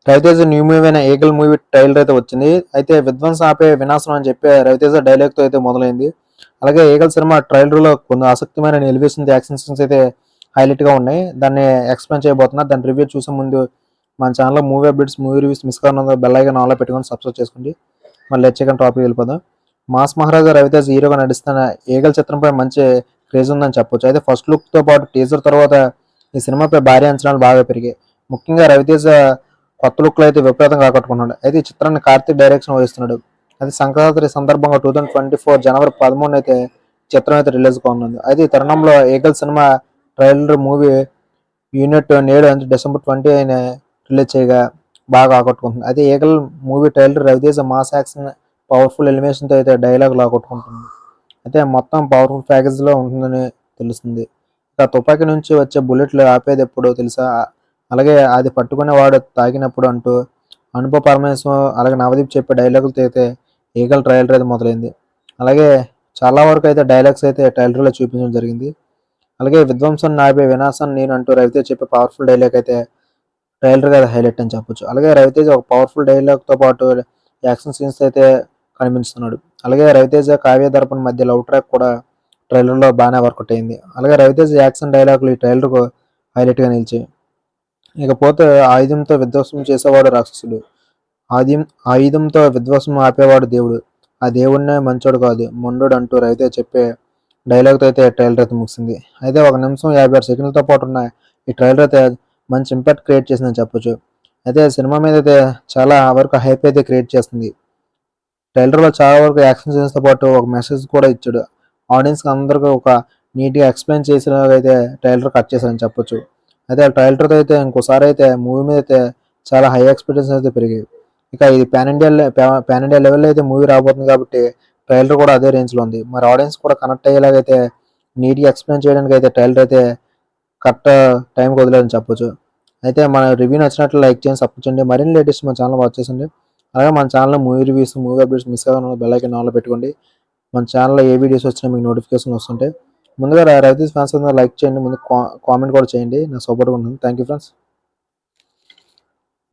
Raviteja new movie అయిన Eagle movie trailer అయితే వచ్చింది. అయితే విధ్వంసం ఆపే వినాశనం అని చెప్పి రవితేజ డైలాగ్తో అయితే మొదలైంది. అలాగే ఏగల్ సినిమా ట్రైలర్లో కొన్ని ఆసక్తిమైన ఎలివేషన్స్, యాక్షన్ సీన్స్ అయితే హైలైట్గా ఉన్నాయి. దాన్ని ఎక్స్ప్లెయిన్ చేయబోతున్నా. దాని రివ్యూ చూసే ముందు మన ఛానల్లో movie updates, movie reviews miss కాకుండా బెల్ ఐకాన్ ఆన్లో పెట్టుకొని సబ్స్క్రైబ్ చేసుకోండి. మళ్ళీ వచ్చాక టాపిక్ వెళ్ళిపోదాం. మాస్ మహారాజా రవితేజ హీరోగా నడుస్తున్న ఏగల్ చిత్రంపై మంచి క్రేజ్ ఉందని చెప్పొచ్చు. అయితే ఫస్ట్ లుక్తో పాటు టీజర్ తర్వాత ఈ సినిమాపై భారీ అంచనాలు బాగా పెరిగాయి. ముఖ్యంగా రవితేజ కొత్త లుక్లో అయితే విపరీతంగా ఆకట్టుకున్నాడు. అయితే ఈ చిత్రాన్ని కార్తీక్ డైరెక్షన్ వహిస్తున్నాడు. అయితే సంక్రాంతి సందర్భంగా 2024 జనవరి 13 అయితే చిత్రం అయితే రిలీజ్ కానుంది. అయితే ఈ తరుణంలో Eagle cinema trailer movie unit నేడు అంటే డిసెంబర్ 20 అయిన రిలీజ్ చేయగా బాగా ఆకట్టుకుంటుంది. అయితే Eagle movie trailer Raviteja mass action, powerful ఎలివేషన్తో అయితే డైలాగ్ ఆకట్టుకుంటుంది. అయితే మొత్తం పవర్ఫుల్ ప్యాకేజ్లో ఉంటుందని తెలుస్తుంది. ఇక తుపాకీ నుంచి వచ్చే బుల్లెట్లు ఆపేది ఎప్పుడో తెలుసా, అలాగే అది పట్టుకునేవాడు తాకినప్పుడు అంటూ అనుపమ పరమేశ్వరం అలాగే నవదీప్ చెప్పే డైలాగులతో అయితే ఈగల్ ట్రైలర్ అయితే మొదలైంది. అలాగే చాలా వరకు అయితే డైలాగ్స్ అయితే ట్రైలర్లో చూపించడం జరిగింది. అలాగే విధ్వంసం నాపే వినాశం నేను అంటూ రవితేజ చెప్పే పవర్ఫుల్ డైలాగ్ అయితే ట్రైలర్ అయితే హైలైట్ అని చెప్పొచ్చు. అలాగే రవితేజ ఒక పవర్ఫుల్ డైలాగ్తో పాటు యాక్షన్ సీన్స్ అయితే కనిపిస్తున్నాడు. అలాగే రవితేజ కావ్య దర్పణ మధ్య లవ్ ట్రాక్ కూడా ట్రైలర్లో బాగానే వర్కౌట్ అయింది. అలాగే రవితేజ యాక్షన్ డైలాగులు ఈ ట్రైలర్కు హైలైట్గా నిలిచాయి. ఇకపోతే ఆయుధంతో విధ్వంసం చేసేవాడు రాక్షసుడు, ఆయుధంతో విధ్వంసం ఆపేవాడు దేవుడు, ఆ దేవుడినే మంచోడు కాదు మొండోడు అంటూ రవితేజ చెప్పే డైలాగ్తో అయితే ట్రైలర్ అయితే ముగిసింది. అయితే 1 నిమిషం 56 సెకండ్లతో పాటు ఉన్న ఈ ట్రైలర్ అయితే మంచి ఇంపాక్ట్ క్రియేట్ చేసిందని చెప్పొచ్చు. అయితే సినిమా మీద అయితే చాలా వరకు హైప్ అయితే క్రియేట్ చేస్తుంది. ట్రైలర్లో చాలా వరకు యాక్షన్ సీన్స్తో పాటు ఒక మెసేజ్ కూడా ఇచ్చాడు. ఆడియన్స్కి అందరికీ ఒక నీట్గా ఎక్స్ప్లెయిన్ చేసినగా అయితే ట్రైలర్ కట్ చేశారని చెప్పొచ్చు. అయితే ఆ ట్రైలర్తో అయితే ఇంకోసారి అయితే మూవీ మీద అయితే చాలా హై ఎక్స్పెక్టేషన్స్ అయితే పెరిగాయి. ఇక ఇది పాన్ ఇండియా లెవెల్లో అయితే మూవీ రాబోతుంది కాబట్టి ట్రైలర్ కూడా అదే రేంజ్లో ఉంది. మరి ఆడియన్స్ కూడా కనెక్ట్ అయ్యేలాగైతే నీట్గా ఎక్స్ప్లెయిన్ చేయడానికి అయితే ట్రైలర్ అయితే కరెక్ట్ టైంకి వదిలేదని చెప్పొచ్చు. అయితే మన రివ్యూ నచ్చినట్లు లైక్ చేయండి, సపోర్ట్ చేయండి. మరిన్ని లేటెస్ట్ మన ఛానల్ వాచ్ చేయండి. అలాగే మన ఛానల్లో movie reviews, movie updates miss కాకుండా బెల్ ఐకాన్ ఆన్లో పెట్టుకోండి. మన ఛానల్లో ఏ వీడియోస్ వచ్చినా మీకు నోటిఫికేషన్ వస్తుంటాయి. ముందుగా రవితేజ్ ఫ్యాన్స్ లైక్ చేయండి, ముందు కామెంట్ కూడా చేయండి, నాకు సపోర్ట్గా ఉంటుంది. Thank you friends.